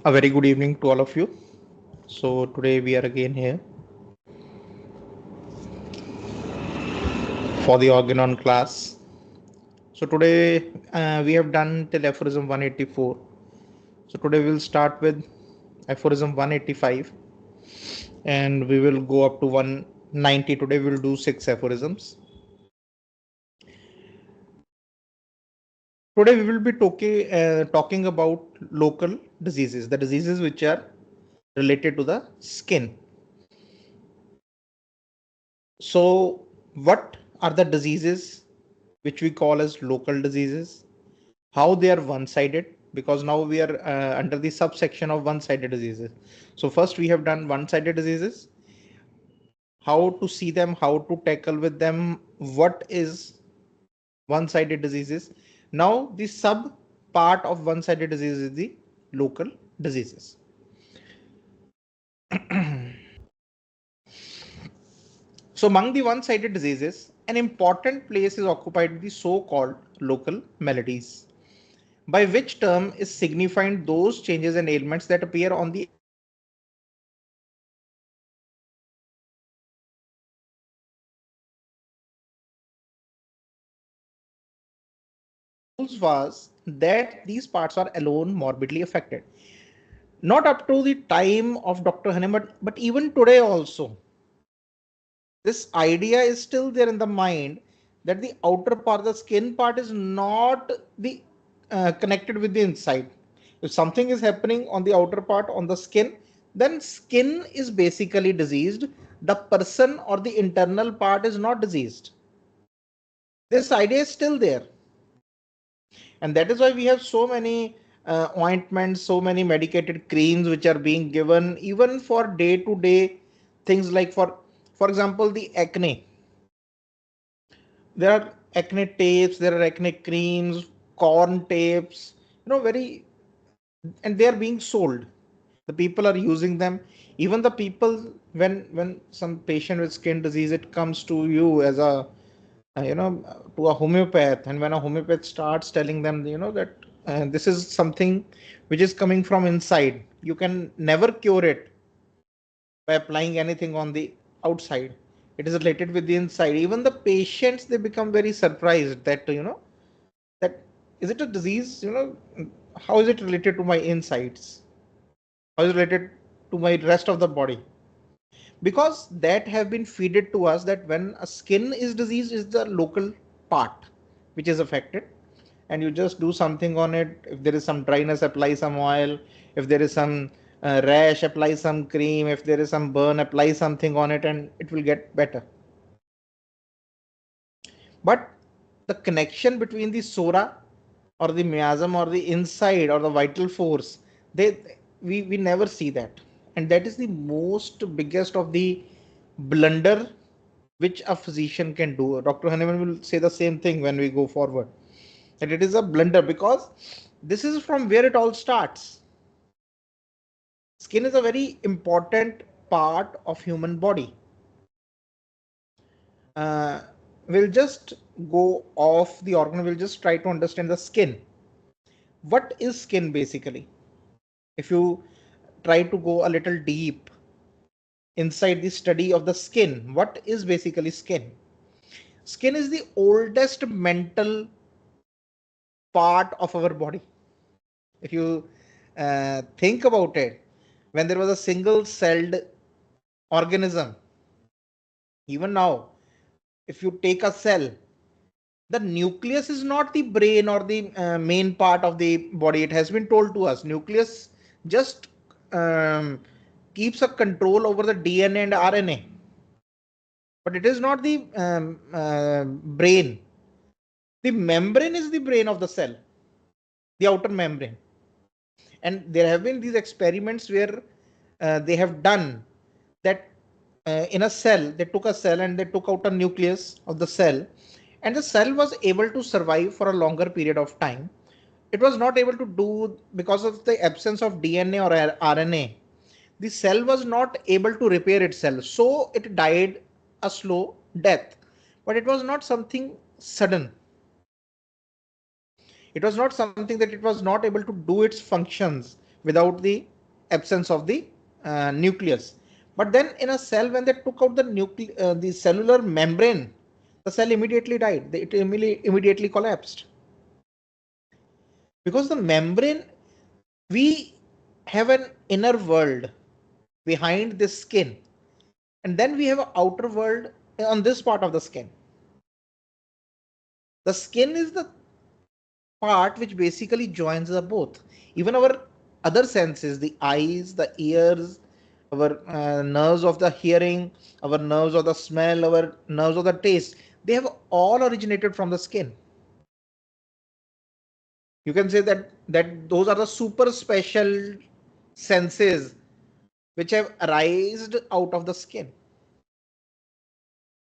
A very good evening to all of you. So today we are again here for the Organon class. So today we have done till aphorism 184. So today we'll start with aphorism 185 and we will go up to 190. Today we'll do 6 aphorisms. Today we will be talking about local diseases, the diseases which are related to the skin. So what are the diseases which we call as local diseases? How they are one-sided? Because now we are under the subsection of one-sided diseases. So first we have done one-sided diseases, how to see them, how to tackle with them, what is one-sided diseases. Now the sub part of one-sided disease is the local diseases. So among the one-sided diseases, an important place is occupied by the so-called local maladies, by which term is signified those changes and ailments that appear on the was that these parts are alone morbidly affected. Not up to the time of Dr. Hahnemann, but even today also. This idea is still there in the mind that the outer part, the skin part, is not the connected with the inside. If something is happening on the outer part, on the skin, then skin is basically diseased. The person or the internal part is not diseased. This idea is still there. And that is why we have so many ointments, so many medicated creams which are being given even for day-to-day things, like for example, the acne. There are acne tapes, there are acne creams, corn tapes, and they are being sold. The people are using them. Even the people, when some patient with skin disease, it comes to you as a to a homeopath, and when a homeopath starts telling them that this is something which is coming from inside, you can never cure it by applying anything on the outside. It is related with the inside. Even the patients, they become very surprised that that is it a disease, how is it related to my insides, how is it related to my rest of the body? Because that have been feeded to us that when a skin is diseased, is the local part which is affected, and you just do something on it. If there is some dryness, apply some oil. If there is some rash, apply some cream. If there is some burn, apply something on it and it will get better. But the connection between the sora or the miasm or the inside or the vital force, we never see that. And that is the most biggest of the blunder which a physician can do. Dr. Hahnemann will say the same thing when we go forward, that it is a blunder, because this is from where it all starts. Skin is a very important part of human body. We'll just go off the organ. We'll just try to understand the skin. What is skin basically? If you try to go a little deep inside the study of the skin, what is basically skin? Skin is the oldest mental part of our body. If you think about it, when there was a single celled organism, even now, if you take a cell, the nucleus is not the brain or the main part of the body. It has been told to us, nucleus just keeps a control over the DNA and RNA, but it is not the brain. The membrane is the brain of the cell, the outer membrane. And there have been these experiments where they have done that in a cell, they took a cell and they took out a nucleus of the cell, and the cell was able to survive for a longer period of time. It was not able to do because of the absence of DNA or RNA. The cell was not able to repair itself, so it died a slow death. But it was not something sudden. It was not something that it was not able to do its functions without the absence of the nucleus. But then in a cell, when they took out the cellular membrane, the cell immediately died. It immediately collapsed. Because the membrane, we have an inner world behind this skin, and then we have an outer world on this part of the skin. The skin is the part which basically joins the both. Even our other senses, the eyes, the ears, our nerves of the hearing, our nerves of the smell, our nerves of the taste, they have all originated from the skin. You can say that those are the super special senses which have arisen out of the skin.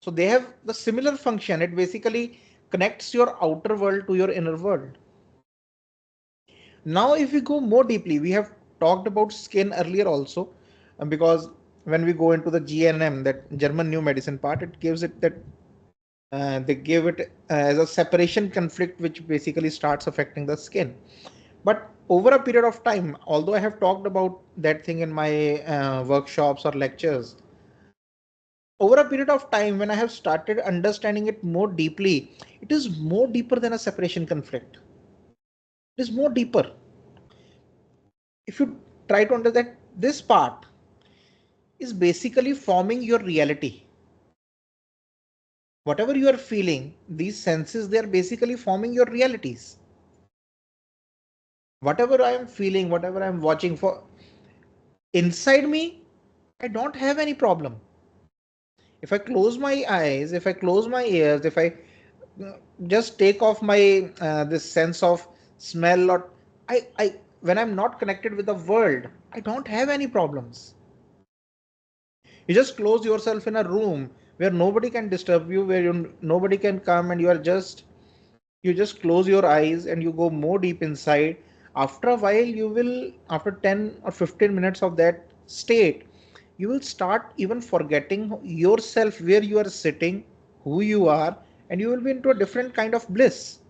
So they have the similar function. It basically connects your outer world to your inner world. Now, if we go more deeply, we have talked about skin earlier also, because when we go into the GNM, that German New Medicine part, it gives it that they give it as a separation conflict, which basically starts affecting the skin. But over a period of time, although I have talked about that thing in my workshops or lectures, over a period of time, when I have started understanding it more deeply, it is more deeper than a separation conflict. It is more deeper. If you try to understand, this part is basically forming your reality. Whatever you are feeling, these senses, they are basically forming your realities. Whatever I am feeling, whatever I am watching for, inside me, I don't have any problem. If I close my eyes, if I close my ears, if I just take off my this sense of smell, or I when I'm not connected with the world, I don't have any problems. You just close yourself in a room where nobody can disturb you, where nobody can come, and you just close your eyes and you go more deep inside. After a while, you will, after 10 or 15 minutes of that state, you will start even forgetting yourself, where you are sitting, who you are, and you will be into a different kind of bliss.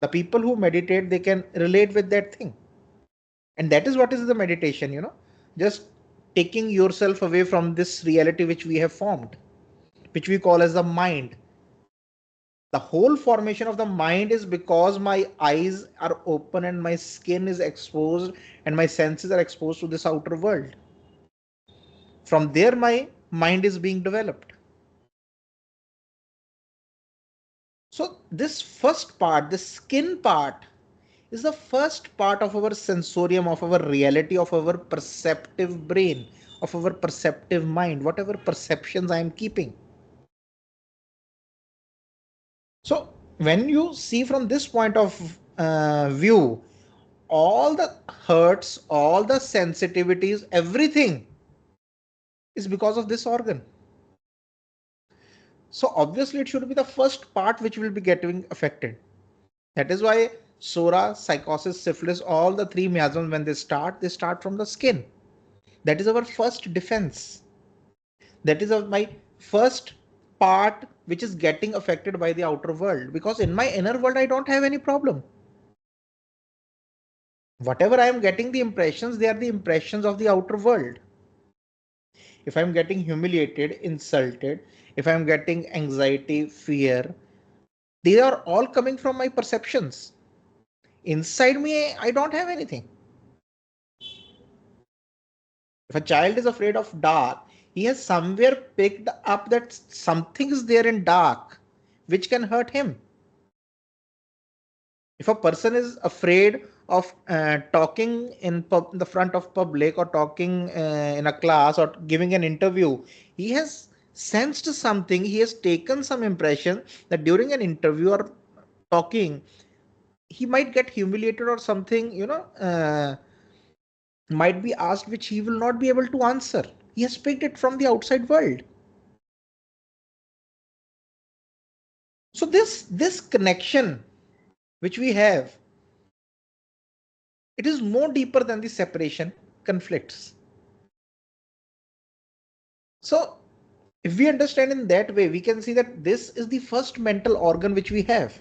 The people who meditate, they can relate with that thing. And that is what is the meditation, just taking yourself away from this reality which we have formed, which we call as the mind. The whole formation of the mind is because my eyes are open and my skin is exposed and my senses are exposed to this outer world. From there, my mind is being developed. So this first part, the skin part, is the first part of our sensorium, of our reality, of our perceptive brain, of our perceptive mind, whatever perceptions I am keeping. So when you see from this point of view, all the hurts, all the sensitivities, everything is because of this organ. So obviously it should be the first part which will be getting affected. That is why Sora, psychosis, syphilis, all the three miasms, when they start from the skin. That is our first defense. That is my first part which is getting affected by the outer world, because in my inner world I don't have any problem. Whatever I am getting the impressions, they are the impressions of the outer world. If I'm getting humiliated, insulted, if I'm getting anxiety, fear, they are all coming from my perceptions. Inside me, I don't have anything. If a child is afraid of dark, he has somewhere picked up that something is there in dark which can hurt him. If a person is afraid of talking in the front of public, or talking in a class, or giving an interview, he has sensed something, he has taken some impression that during an interview or talking, he might get humiliated or something, might be asked which he will not be able to answer. He has picked it from the outside world. So this connection which we have, it is more deeper than the separation conflicts. So if we understand in that way, we can see that this is the first mental organ which we have.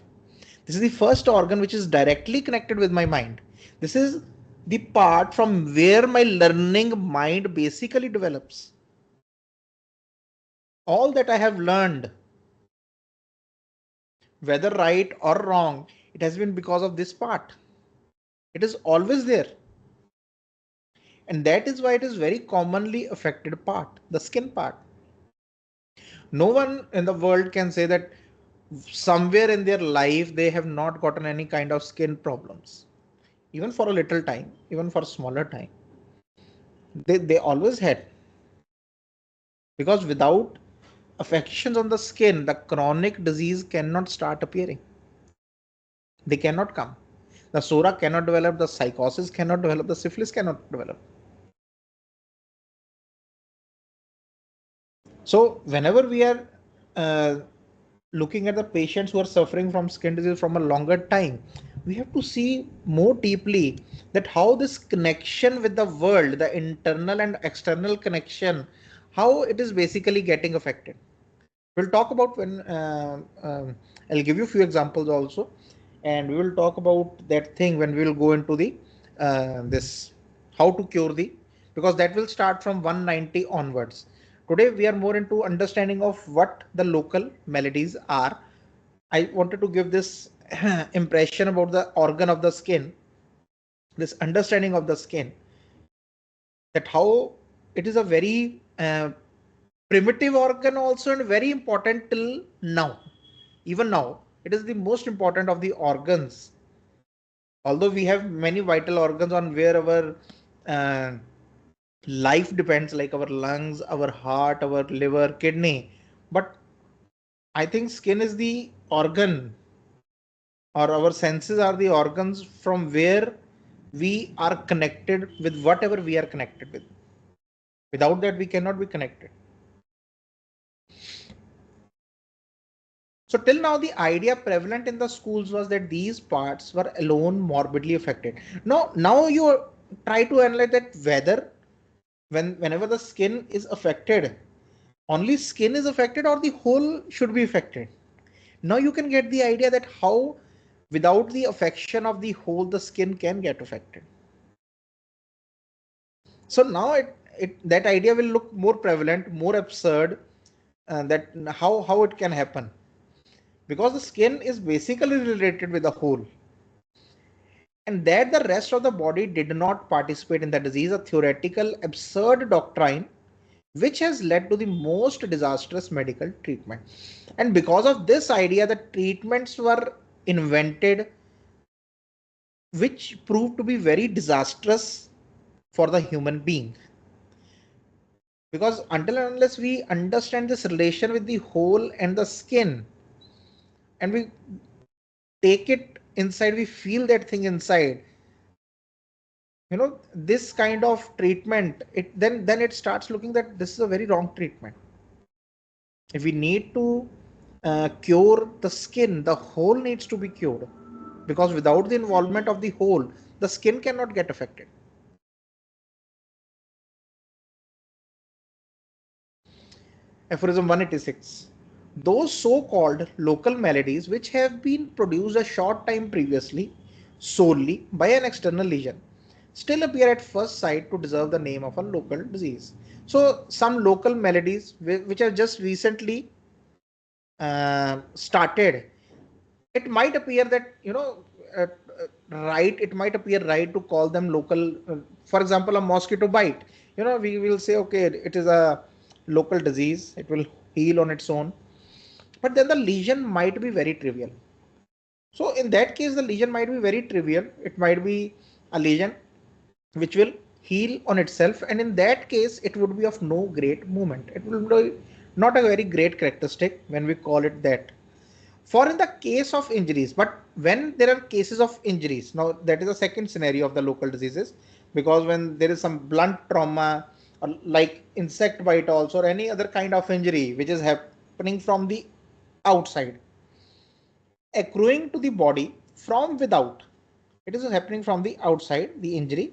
This is the first organ which is directly connected with my mind. This is the part from where my learning mind basically develops. All that I have learned, whether right or wrong, it has been because of this part. It is always there. And that is why it is very commonly affected part, the skin part. No one in the world can say that somewhere in their life they have not gotten any kind of skin problems, even for a little time, even for a smaller time. They always had, because without affections on the skin, the chronic disease cannot start appearing. They cannot come. The sora cannot develop, the psychosis cannot develop, the syphilis cannot develop. So whenever we are uh, looking at the patients who are suffering from skin disease from a longer time, we have to see more deeply that how this connection with the world, the internal and external connection, how it is basically getting affected. We'll talk about when I'll give you a few examples also, and we will talk about that thing when we will go into the this how to cure the, because that will start from 190 onwards. Today we are more into understanding of what the local melodies are. I wanted to give this impression about the organ of the skin, this understanding of the skin, that how it is a very primitive organ also, and very important till now. Even now, it is the most important of the organs. Although we have many vital organs on where our uh, life depends, like our lungs, our heart, our liver, kidney. But I think skin is the organ, or our senses are the organs from where we are connected with whatever we are connected with. Without that, we cannot be connected. So till now, the idea prevalent in the schools was that these parts were alone morbidly affected. Now you try to analyze that whether whenever the skin is affected, only skin is affected or the whole should be affected. Now you can get the idea that how without the affection of the whole, the skin can get affected. So now that idea will look more prevalent, more absurd, that how it can happen, because the skin is basically related with the whole, and that the rest of the body did not participate in the disease, a theoretical absurd doctrine which has led to the most disastrous medical treatment. And because of this idea, the treatments were invented which proved to be very disastrous for the human being, because until and unless we understand this relation with the whole and the skin, and we take it inside, we feel that thing inside, this kind of treatment, then it starts looking that this is a very wrong treatment. If we need to cure the skin, the whole needs to be cured, because without the involvement of the whole, the skin cannot get affected. Aphorism 186. Those so-called local maladies which have been produced a short time previously solely by an external lesion still appear at first sight to deserve the name of a local disease. So some local maladies which are just recently started, it might appear that right, it might appear right to call them local. For example, a mosquito bite, we will say okay, it is a local disease, it will heal on its own, but then the lesion might be very trivial. So in that case, the lesion might be very trivial, it might be a lesion which will heal on itself, and in that case it would be of no great moment, it will be not a very great characteristic when we call it that. For in the case of injuries, but when there are cases of injuries, now that is the second scenario of the local diseases, because when there is some blunt trauma, or like insect bite also, or any other kind of injury which is happening from the outside, accruing to the body from without, it is happening from the outside, the injury,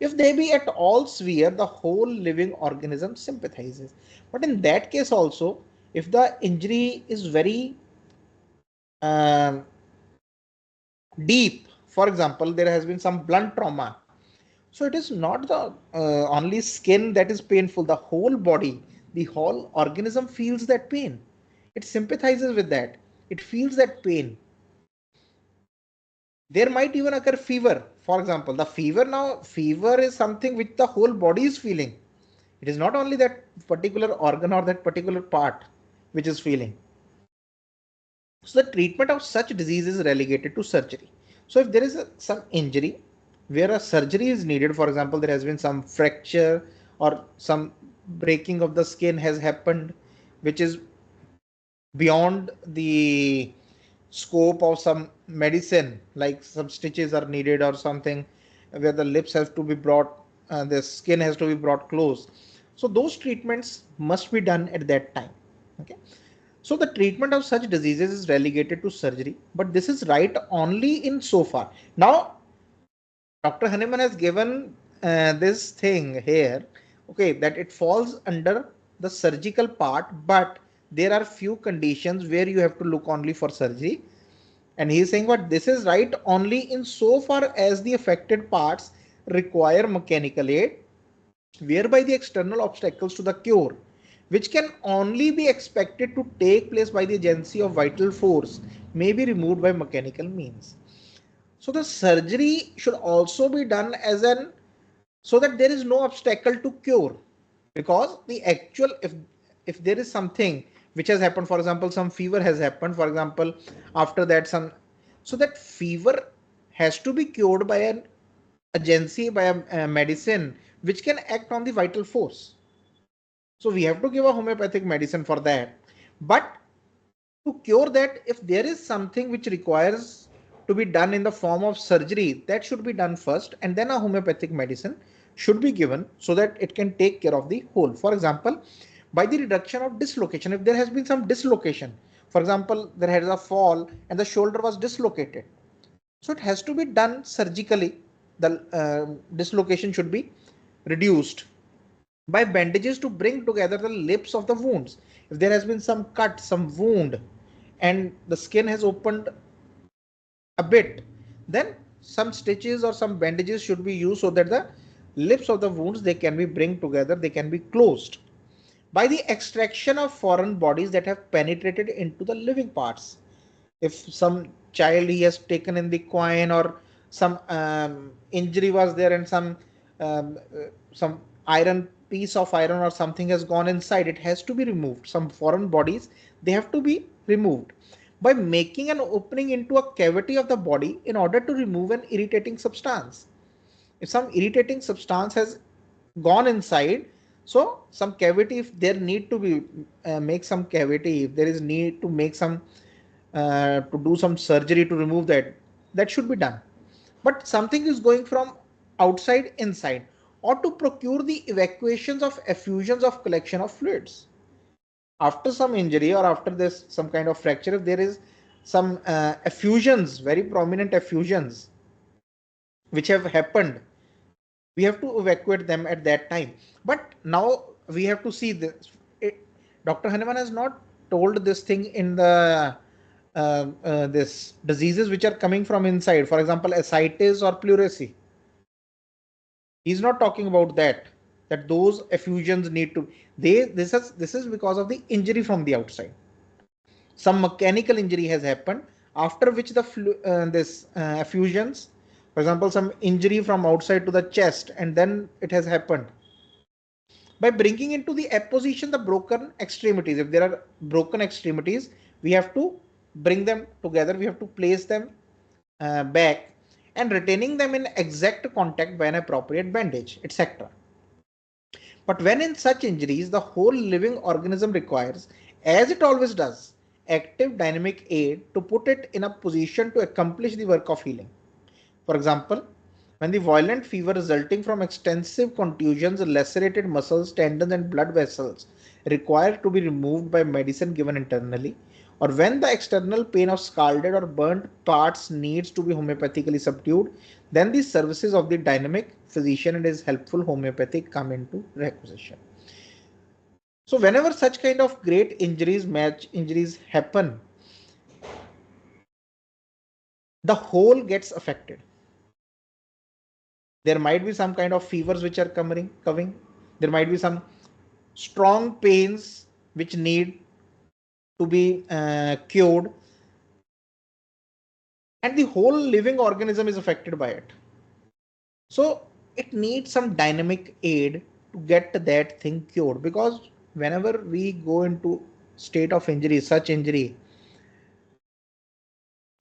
if they be at all severe, the whole living organism sympathizes. But in that case also, if the injury is very um, deep, for example, there has been some blunt trauma, So it is not the only skin that is painful. The whole body, the whole organism feels that pain. It sympathizes with that. It feels that pain. There might even occur fever. For example, the fever is something which the whole body is feeling. It is not only that particular organ or that particular part which is feeling. So the treatment of such disease is relegated to surgery. So if there is some injury where a surgery is needed, for example, there has been some fracture or some breaking of the skin has happened, which is beyond the scope of some medicine, like some stitches are needed or something, where the lips have to be brought, the skin has to be brought close. So those treatments must be done at that time. Okay. So the treatment of such diseases is relegated to surgery, but this is right only in so far. Now, Dr. Hahnemann has given this thing here, okay, that it falls under the surgical part, but there are few conditions where you have to look only for surgery. And he is saying what this is right only in so far as the affected parts require mechanical aid, whereby the external obstacles to the cure, which can only be expected to take place by the agency of vital force, may be removed by mechanical means. So the surgery should also be done as an so that there is no obstacle to cure, because the actual if there is something which has happened, for example some fever has happened, for example after that some, so that fever has to be cured by an agency, by a medicine which can act on the vital force. So we have to give a homeopathic medicine for that. But to cure that, if there is something which requires to be done in the form of surgery, that should be done first, and then a homeopathic medicine should be given so that it can take care of the whole. For example, by the reduction of dislocation, if there has been some dislocation, for example there has a fall and the shoulder was dislocated, so it has to be done surgically. The dislocation should be reduced by bandages to bring together the lips of the wounds. If there has been some cut, some wound, and the skin has opened a bit, then some stitches or some bandages should be used so that the lips of the wounds, they can be bring together, they can be closed by the extraction of foreign bodies that have penetrated into the living parts. If some child he has taken in the coin, or some injury was there and some iron piece of iron or something has gone inside, it has to be removed. Some foreign bodies, they have to be removed by making an opening into a cavity of the body in order to remove an irritating substance. If some irritating substance has gone inside, so some cavity, if there need to be make some cavity, if there is need to make some to do some surgery to remove that, that should be done. But something is going from outside inside, or to procure the evacuations of effusions of collection of fluids after some injury or after this some kind of fracture, if there is some effusions, very prominent effusions which have happened, we have to evacuate them at that time. But now we have to see this. Dr. Hahnemann has not told this thing in the this diseases which are coming from inside, for example ascites or pleurisy. He's not talking about that, that those effusions need to, this is because of the injury from the outside. Some mechanical injury has happened, after which the this effusions, for example some injury from outside to the chest, and then it has happened by bringing into the apposition the broken extremities. If there are broken extremities, we have to bring them together, we have to place them back, and retaining them in exact contact by an appropriate bandage, etc. But when in such injuries, the whole living organism requires, as it always does, active dynamic aid to put it in a position to accomplish the work of healing. For example, when the violent fever resulting from extensive contusions, lacerated muscles, tendons, and blood vessels require to be removed by medicine given internally, or when the external pain of scalded or burnt parts needs to be homeopathically subdued, then the services of the dynamic physician and his helpful homeopathic come into requisition. So whenever such kind of great injuries, match injuries happen, the whole gets affected. There might be some kind of fevers which are coming. There might be some strong pains which need to be cured, and the whole living organism is affected by it. So it needs some dynamic aid to get that thing cured, because whenever we go into state of injury, such injury,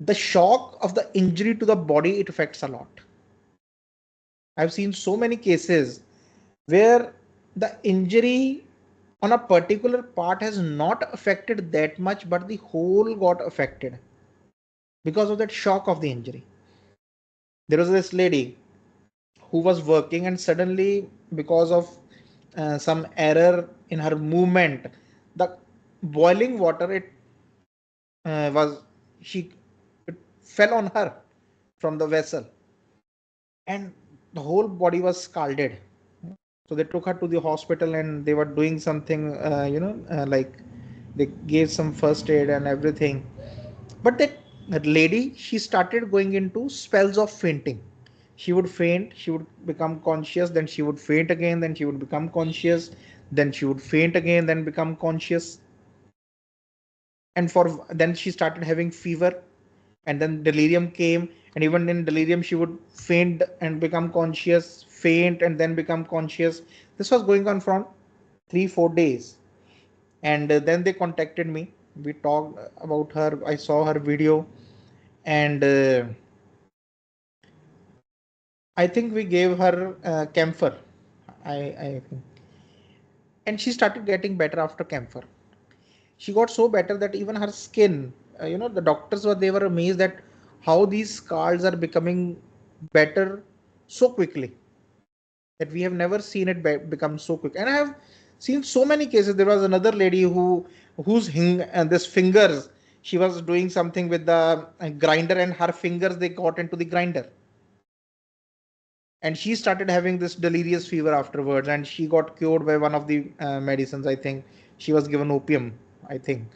the shock of the injury to the body, it affects a lot. I've seen so many cases where the injury on a particular part has not affected that much, but the whole got affected because of that shock of the injury. There was this lady who was working, and suddenly, because of some error in her movement, the boiling water, it was she it fell on her from the vessel, and the whole body was scalded. So they took her to the hospital, and they were doing something, like they gave some first aid and everything. But that lady, she started going into spells of fainting. She would faint, she would become conscious, then she would faint again, then she would become conscious, then she would faint again, then become conscious. And for then she started having fever, and then delirium came, and even in delirium she would faint and become conscious, faint and then become conscious. This was going on for 3-4 days. And then they contacted me. We talked about her, I saw her video, and I think we gave her camphor. I think, and she started getting better after camphor. She got so better that even her skin, the doctors were, they were amazed at how these scars are becoming better so quickly, that we have never seen it become so quick. And I have seen so many cases. There was another lady whose this fingers, she was doing something with the grinder, and her fingers, they got into the grinder, and she started having this delirious fever afterwards, and she got cured by one of the medicines. I think she was given opium, I think.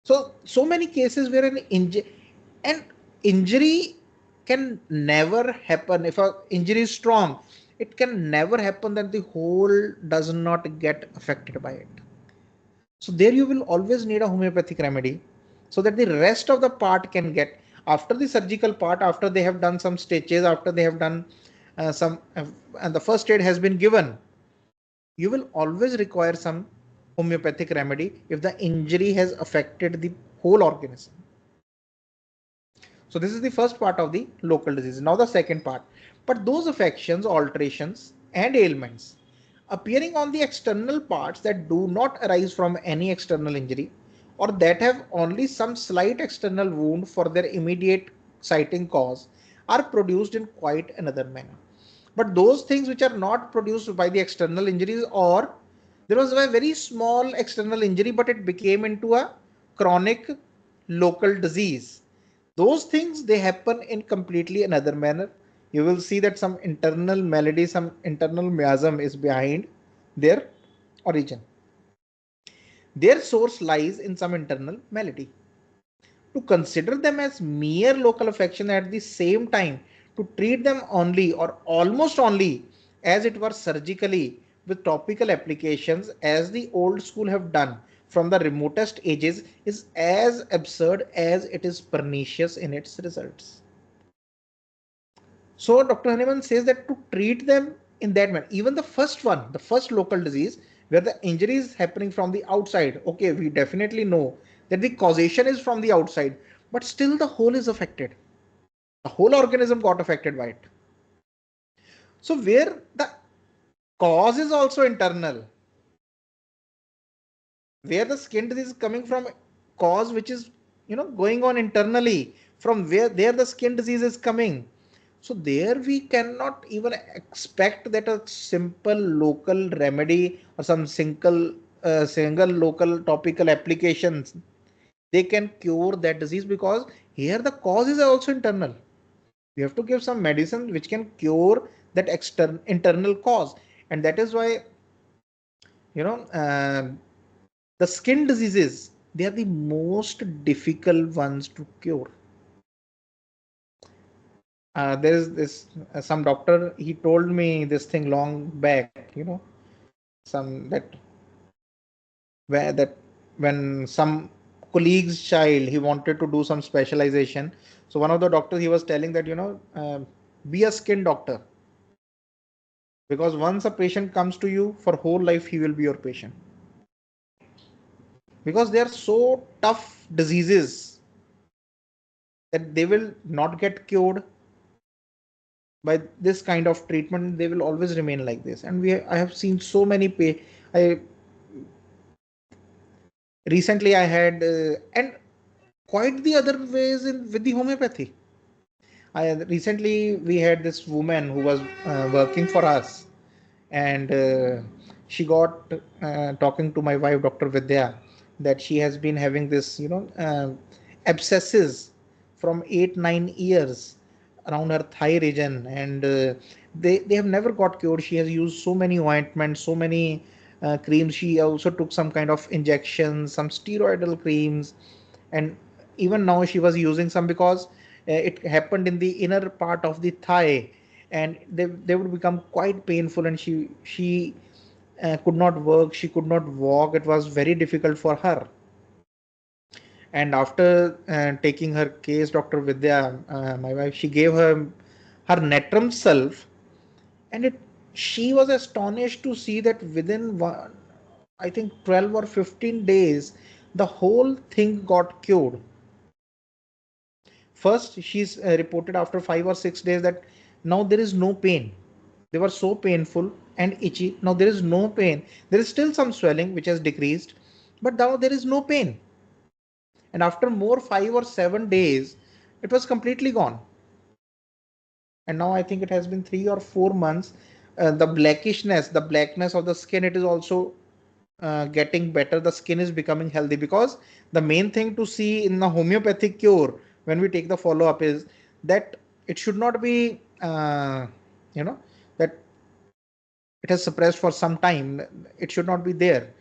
So many cases where an injury, and injury can never happen if a injury is strong. It can never happen that the whole does not get affected by it. So there you will always need a homeopathic remedy, so that the rest of the part can get, after the surgical part, after they have done some stitches, after they have done some and the first aid has been given, you will always require some homeopathic remedy if the injury has affected the whole organism. So this is the first part of the local disease. Now the second part. But those affections, alterations and ailments appearing on the external parts that do not arise from any external injury, or that have only some slight external wound for their immediate exciting cause, are produced in quite another manner. But those things which are not produced by the external injuries, or there was a very small external injury but it became into a chronic local disease, those things, they happen in completely another manner. You will see that some internal malady, some internal miasm is behind their origin. Their source lies in some internal malady. To consider them as mere local affection, at the same time to treat them only or almost only as it were surgically with topical applications, as the old school have done from the remotest ages, is as absurd as it is pernicious in its results. So Dr. Hahnemann says that to treat them in that manner, even the first one, the first local disease where the injury is happening from the outside, okay, we definitely know that the causation is from the outside, but still the whole is affected. The whole organism got affected by it. So where the cause is also internal, where the skin disease is coming from, cause which is going on internally, from where there the skin disease is coming. So there we cannot even expect that a simple local remedy or some single local topical applications, they can cure that disease, because here the cause is also internal. We have to give some medicine which can cure that external internal cause. And that is why you know uh, the skin diseases, they are the most difficult ones to cure. There is this some doctor, he told me this thing long back, some that where that when some colleague's child, he wanted to do some specialization. So one of the doctors, he was telling that, be a skin doctor, because once a patient comes to you, for whole life he will be your patient, because they are so tough diseases that they will not get cured by this kind of treatment. They will always remain like this. And I have seen so many I recently I had and quite the other ways in with the homeopathy. Recently we had this woman who was working for us, and she got talking to my wife, Dr. Vidya, that she has been having this, abscesses from 8 9 years around her thigh region, and they have never got cured. She has used so many ointments, so many creams. She also took some kind of injections, some steroidal creams, and even now she was using some, because it happened in the inner part of the thigh, and they would become quite painful, and she could not work, she could not walk, it was very difficult for her. And after taking her case, Dr. Vidya, my wife, she gave her Netrum self, and she was astonished to see that within I think 12 or 15 days the whole thing got cured. First, she's reported after 5 or 6 days that now there is no pain. They were so painful and itchy. Now there is no pain. There is still some swelling which has decreased, but now there is no pain. And after more 5 or 7 days, it was completely gone. And now I think it has been 3 or 4 months. The blackishness, the blackness of the skin, it is also getting better. The skin is becoming healthy, because the main thing to see in the homeopathic cure when we take the follow up is that it should not be that it has suppressed for some time. It should not be there.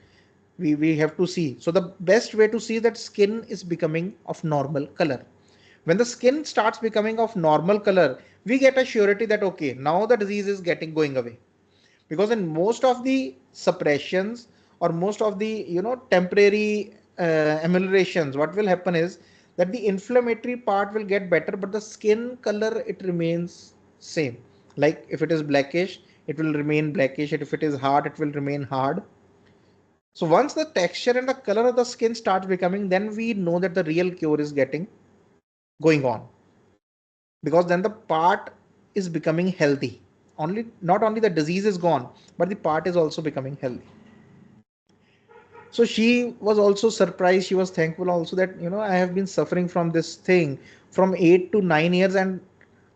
We have to see. So the best way to see that skin is becoming of normal color. When the skin starts becoming of normal color, we get a surety that okay, now the disease is getting going away. Because in most of the suppressions, or most of the temporary ameliorations, what will happen is that the inflammatory part will get better, but the skin color, it remains same. Like if it is blackish, it will remain blackish, and if it is hard, it will remain hard. So once the texture and the color of the skin starts becoming, then we know that the real cure is getting going on, because then the part is becoming healthy. Only not only the disease is gone, but the part is also becoming healthy. So she was also surprised. She was thankful also that I have been suffering from this thing from 8 to 9 years, and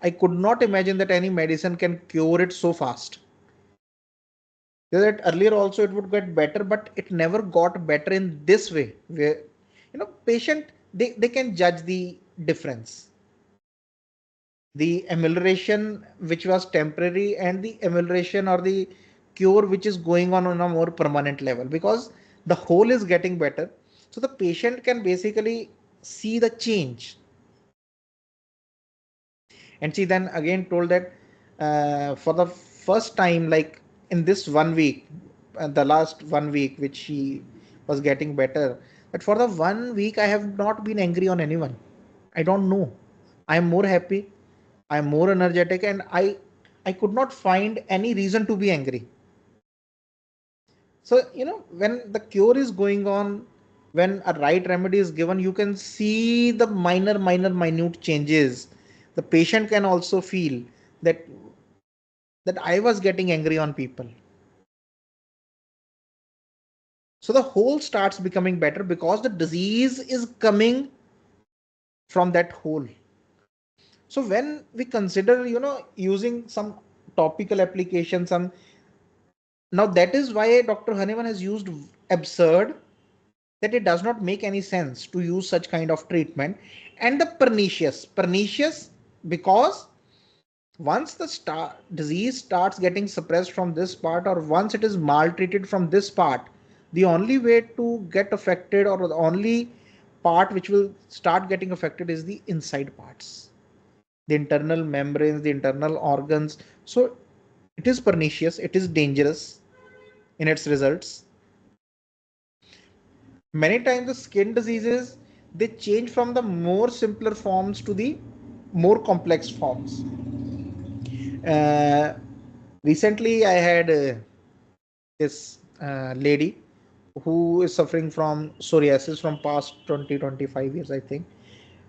I could not imagine that any medicine can cure it so fast. That earlier also it would get better, but it never got better in this way, where patient, they can judge the difference, the amelioration which was temporary, and the amelioration or the cure which is going on a more permanent level, because the whole is getting better. So the patient can basically see the change. And she then again told that for the first time, like in this 1 week, the last 1 week which she was getting better, that for the 1 week I have not been angry on anyone. I don't know, I am more happy, I am more energetic, and I could not find any reason to be angry. So when the cure is going on, when a right remedy is given, you can see the minute changes. The patient can also feel that I was getting angry on people. So the whole starts becoming better, because the disease is coming from that hole. So when we consider using some topical application, some, now that is why Dr. Haneman has used absurd, that it does not make any sense to use such kind of treatment. And the pernicious, because once the disease starts getting suppressed from this part, or once it is maltreated from this part, the only way to get affected, or the only part which will start getting affected, is the inside parts. the internal membranes, the internal organs. So it is pernicious, it is dangerous in its results. Many times the skin diseases, they change from the more simpler forms to the more complex forms. Uh, Recently, I had this lady who is suffering from psoriasis from past 20-25 years, I think.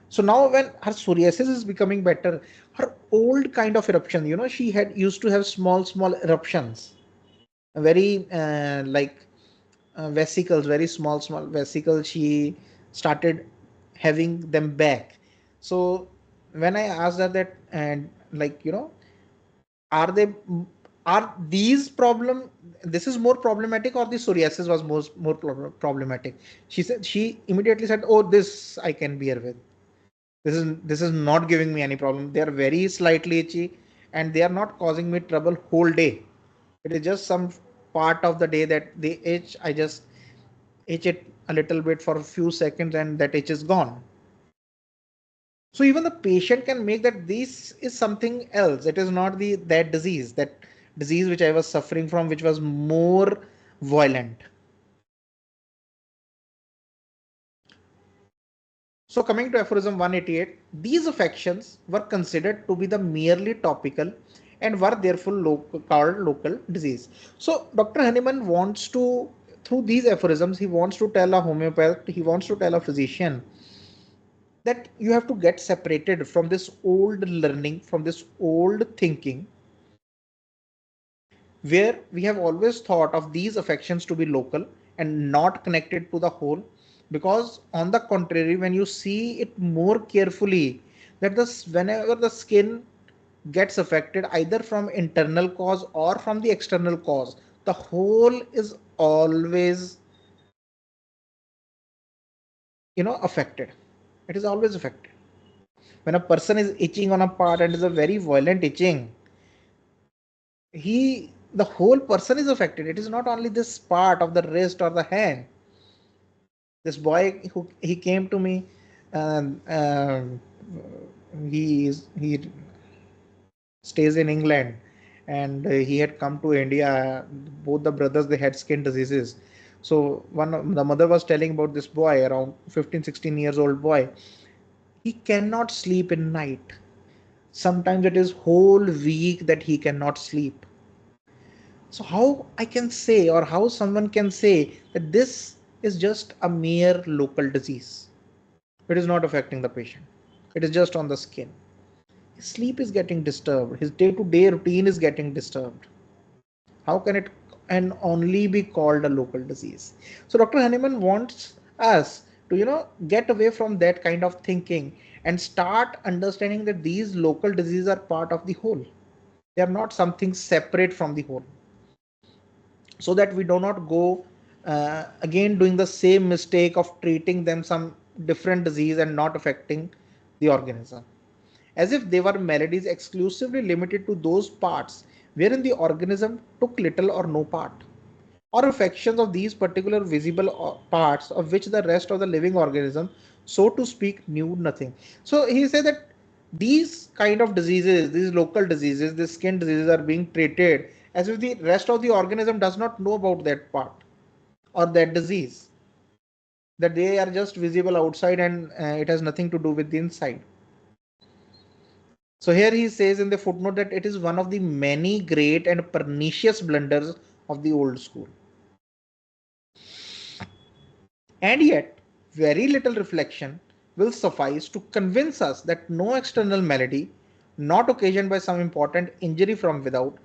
So now when her psoriasis is becoming better, her old kind of eruption, she had used to have small eruptions, very vesicles, very small vesicles. She started having them back. So when I asked her that, and are they, are these problem, this is more problematic, or the psoriasis was more problematic? She said, she immediately said, oh, this I can bear with. This is not giving me any problem. They are very slightly itchy, and they are not causing me trouble whole day. It is just some part of the day that they itch. I just itch it a little bit for a few seconds, and that itch is gone. So even the patient can make that this is something else. It is not that disease which I was suffering from, which was more violent. So coming to aphorism 188, these affections were considered to be the merely topical and were therefore called local disease. So Dr. Hahnemann wants to, through these aphorisms, he wants to tell a homeopath, he wants to tell a physician that you have to get separated from this old learning, from this old thinking, where we have always thought of these affections to be local and not connected to the whole. Because on the contrary, when you see it more carefully, that this, whenever the skin gets affected either from internal cause or from the external cause, the whole is always affected. It is always affected. When a person is itching on a part and is a very violent itching, the whole person is affected. It is not only this part of the wrist or the hand. This boy who he came to me, and he stays in England, and he had come to India. Both the brothers, they had skin diseases. So the mother was telling about this boy, around 15-16 years old boy. He cannot sleep in night. Sometimes it is whole week that he cannot sleep. So how I can say, or how someone can say that this is just a mere local disease? It is not affecting the patient. It is just on the skin. His sleep is getting disturbed. His day-to-day routine is getting disturbed. How can it and only be called a local disease? So Dr. Hahnemann wants us to, get away from that kind of thinking and start understanding that these local diseases are part of the whole. They are not something separate from the whole. So that we do not go again doing the same mistake of treating them some different disease and not affecting the organism, as if they were maladies exclusively limited to those parts wherein the organism took little or no part, or affections of these particular visible parts of which the rest of the living organism, so to speak, knew nothing. So he said that these kind of diseases, these local diseases, these skin diseases are being treated as if the rest of the organism does not know about that part or that disease, that they are just visible outside, and it has nothing to do with the inside. So here he says in the footnote that it is one of the many great and pernicious blunders of the old school. And yet, very little reflection will suffice to convince us that no external malady, not occasioned by some important injury from without,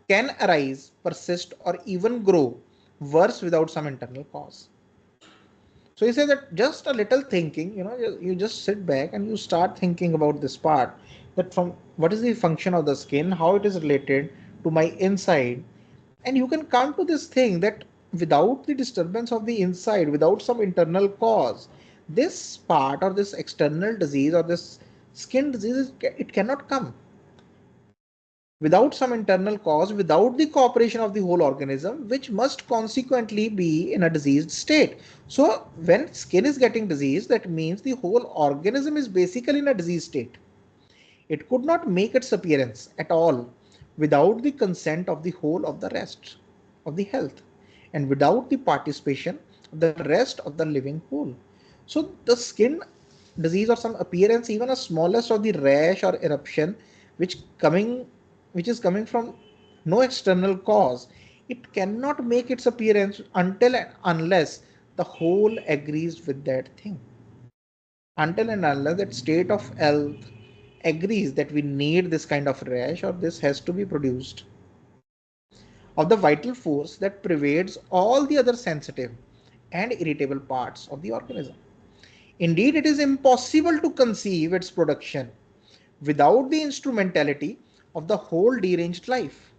can arise, persist, or even grow worse without some internal cause. So he says that just a little thinking, you just sit back and you start thinking about this part, that from what is the function of the skin, how it is related to my inside, and you can come to this thing that without the disturbance of the inside, without some internal cause, this part or this external disease or this skin disease, it cannot come. Without some internal cause, without the cooperation of the whole organism, which must consequently be in a diseased state. So when skin is getting diseased, that means the whole organism is basically in a diseased state. It could not make its appearance at all without the consent of the whole of the rest of the health and without the participation of the rest of the living whole. So the skin disease or some appearance, even a smallest of the rash or eruption which coming which is coming from no external cause, it cannot make its appearance until and unless the whole agrees with that thing. Until and unless that state of health agrees that we need this kind of rash or this has to be produced of the vital force that pervades all the other sensitive and irritable parts of the organism. Indeed, it is impossible to conceive its production without the instrumentality of the whole deranged life.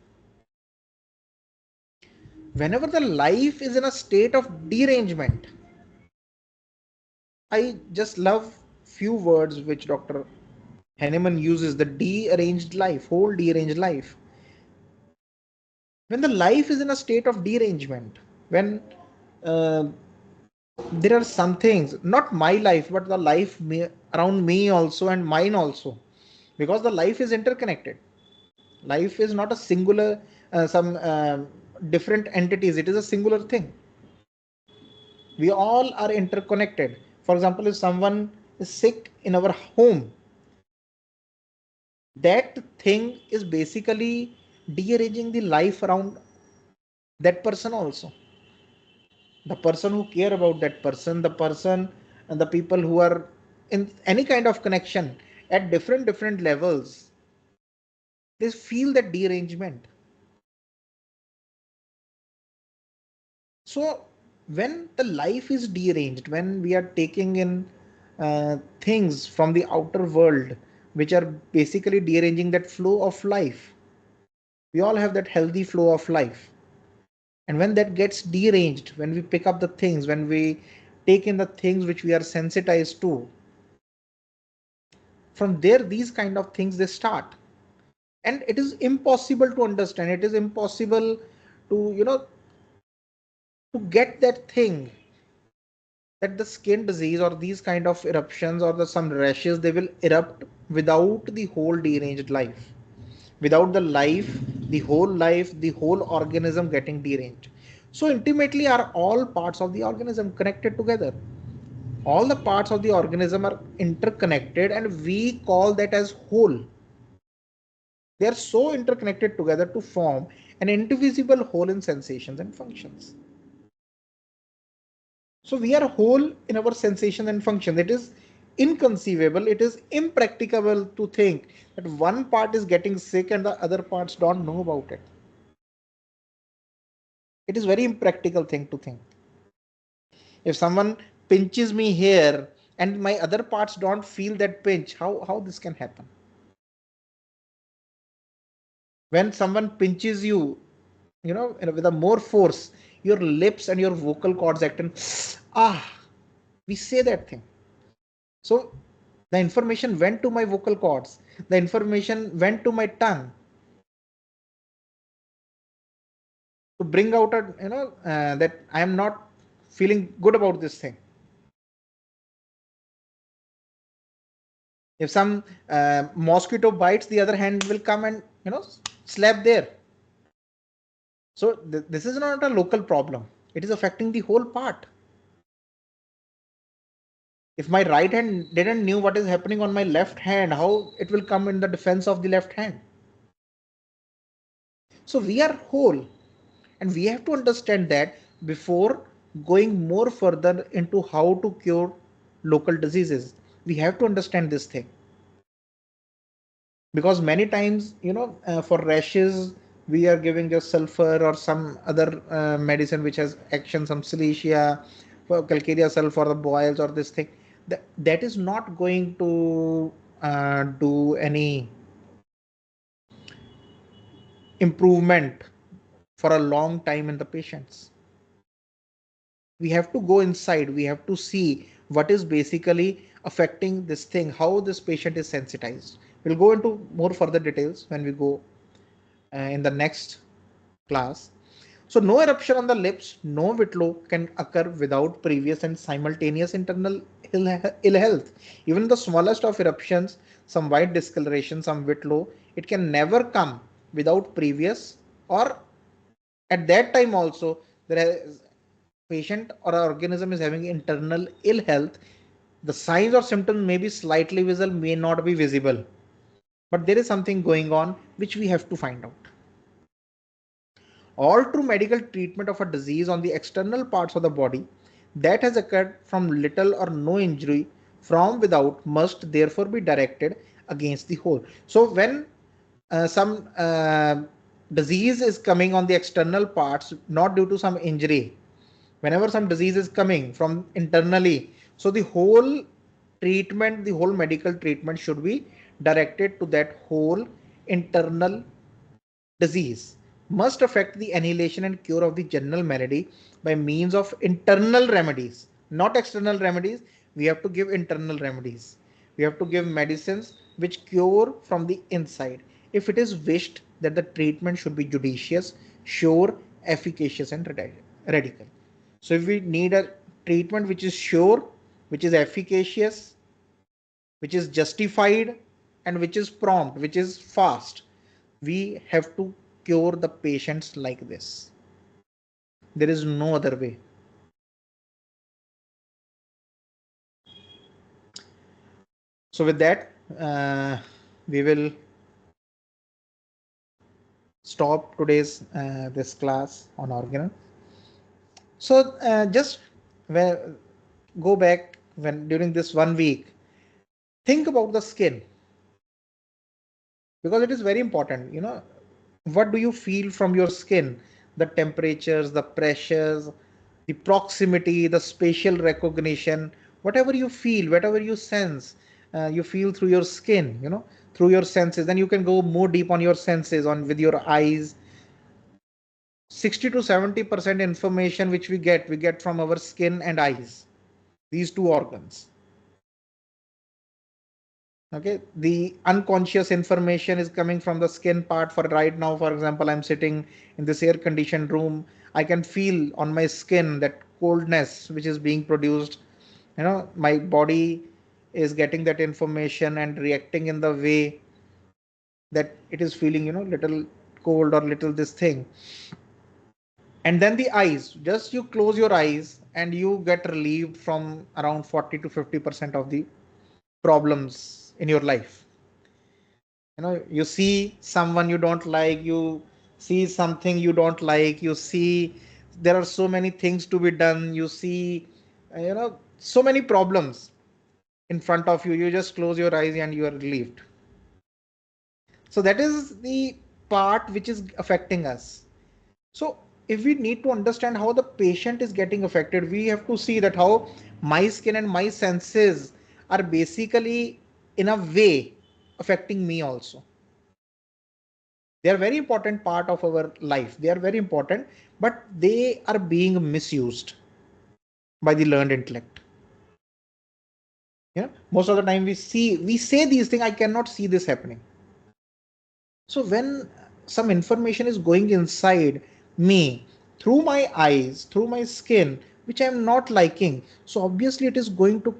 Whenever the life is in a state of derangement, I just love few words which Dr. Henneman uses, the deranged life, whole deranged life. When the life is in a state of derangement, when uh, there are some things, not my life, but the life around me also and mine also, because the life is interconnected. Life is not a singular, some different entities, it is a singular thing. We all are interconnected. For example, if someone is sick in our home, that thing is basically rearranging the life around that person also. The person who care about that person, the person and the people who are in any kind of connection at different levels, they feel that derangement. So when the life is deranged, when we are taking in things from the outer world which are basically deranging that flow of life, we all have that healthy flow of life. And when that gets deranged, when we pick up the things, when we take in the things which we are sensitized to, from there these kind of things they start. And it is impossible to understand, it is impossible to to get that thing, that the skin disease or these kind of eruptions or the some rashes, they will erupt without the whole deranged life, without the life, the whole organism getting deranged. So intimately are all parts of the organism connected together. All the parts of the organism are interconnected and we call that as whole. They are so interconnected together to form an indivisible whole in sensations and functions. So we are whole in our sensation and function. It is inconceivable, it is impracticable to think that one part is getting sick and the other parts don't know about it. It is very impractical thing to think. If someone pinches me here and my other parts don't feel that pinch, how this can happen? When someone pinches you, with a more force, your lips and your vocal cords act and we say that thing. So the information went to my vocal cords, the information went to my tongue to bring out that I am not feeling good about this thing. If some mosquito bites, the other hand will come and slap there. So this is not a local problem, it is affecting the whole part. If my right hand didn't knew what is happening on my left hand, how it will come in the defense of the left hand? So we are whole, and we have to understand that before going more further into how to cure local diseases. We have to understand this thing, because many times for rashes we are giving just sulfur or some other medicine which has action, some silicea for calcarea sulfur for the boils or this thing, that is not going to do any improvement for a long time in the patients. We have to go inside, we have to see what is basically affecting this thing, how this patient is sensitized. We'll go into more further details when we go in the next class. So no eruption on the lips, no whitlow can occur without previous and simultaneous internal ill health. Even the smallest of eruptions, some white discoloration, some whitlow, it can never come without previous, or at that time also there is patient or organism is having internal ill health. The signs or symptoms may be slightly visible, may not be visible, but there is something going on which we have to find out. All true medical treatment of a disease on the external parts of the body that has occurred from little or no injury from without must therefore be directed against the whole. So when some disease is coming on the external parts, not due to some injury, whenever some disease is coming from internally, so the whole treatment, the whole medical treatment should be directed to that whole internal disease, must affect the annihilation and cure of the general malady by means of internal remedies, not external remedies. We have to give internal remedies. We have to give medicines which cure from the inside. If it is wished that the treatment should be judicious, sure, efficacious, and radical. So if we need a treatment which is sure, which is efficacious, which is justified, and which is prompt, which is fast, we have to cure the patients like this. There is no other way. So with that, we will stop today's this class on Organon. So just go back when during this 1 week, think about the skin, because it is very important. What do you feel from your skin? The temperatures, the pressures, the proximity, the spatial recognition, whatever you feel, whatever you sense, you feel through your skin, through your senses. Then you can go more deep on your senses, on with your eyes. 60 to 70% information which we get from our skin and eyes, these two organs. Okay, the unconscious information is coming from the skin part. For right now, for example, I'm sitting in this air conditioned room, I can feel on my skin that coldness which is being produced. My body is getting that information and reacting in the way that it is feeling, little cold or little this thing. And then the eyes, just you close your eyes and you get relieved from around 40 to 50% of the problems in your life. You see someone you don't like, you see something you don't like, you see there are so many things to be done, you see so many problems in front of you, you just close your eyes and you are relieved. So that is the part which is affecting us. So if we need to understand how the patient is getting affected, we have to see that how my skin and my senses are basically in a way affecting me also. They are very important part of our life. They are very important, but they are being misused by the learned intellect. Most of the time we say these things, I cannot see this happening. So when some information is going inside me through my eyes, through my skin, which I am not liking, so obviously it is going to,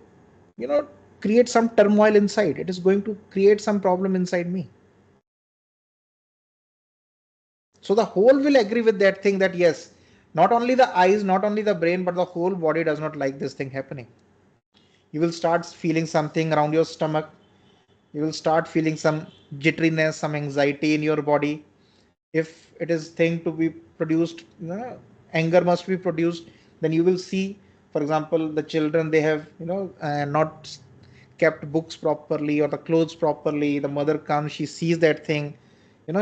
create some turmoil inside. It is going to create some problem inside me. So the whole will agree with that thing, that yes, not only the eyes, not only the brain, but the whole body does not like this thing happening. You will start feeling something around your stomach. You will start feeling some jitteriness, some anxiety in your body. If it is thing to be produced, anger must be produced, then you will see, for example, the children, they have, not kept books properly or the clothes properly. The mother comes, she sees that thing,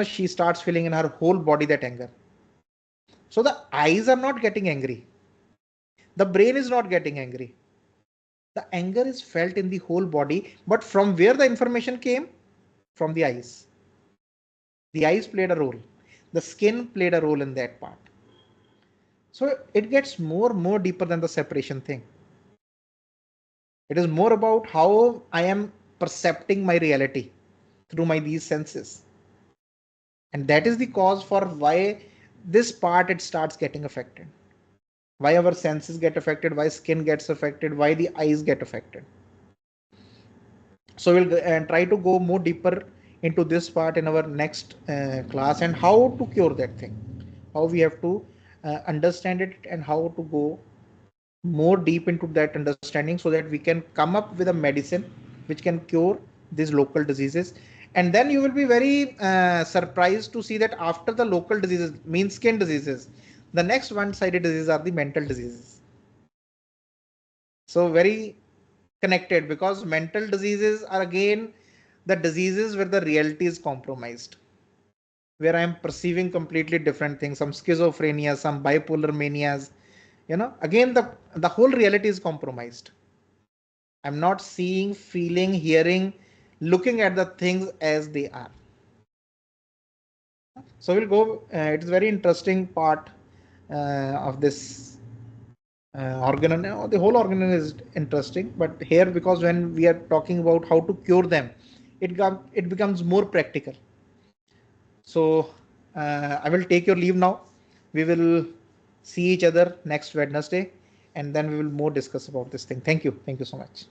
she starts feeling in her whole body that anger. So the eyes are not getting angry. The brain is not getting angry. The anger is felt in the whole body, but from where the information came? From the eyes. The eyes played a role. The skin played a role in that part. So it gets more deeper than the separation thing. It is more about how I am percepting my reality through my these senses. And that is the cause for why this part it starts getting affected. Why our senses get affected, why skin gets affected, why the eyes get affected. So we'll try to go more deeper into this part in our next class, and how to cure that thing, how we have to understand it, and how to go more deep into that understanding so that we can come up with a medicine which can cure these local diseases. And then you will be very surprised to see that after the local diseases, mean skin diseases, the next one-sided diseases are the mental diseases. So very connected, because mental diseases are again the diseases where the reality is compromised, where I am perceiving completely different things, some schizophrenia, some bipolar manias, again the whole reality is compromised. I'm not seeing, feeling, hearing, looking at the things as they are. So we'll go, it's a very interesting part of this organon. The whole organon is interesting, but here, because when we are talking about how to cure them, it becomes more practical. So I will take your leave now. We will see each other next Wednesday, and then we will more discuss about this thing. Thank you so much.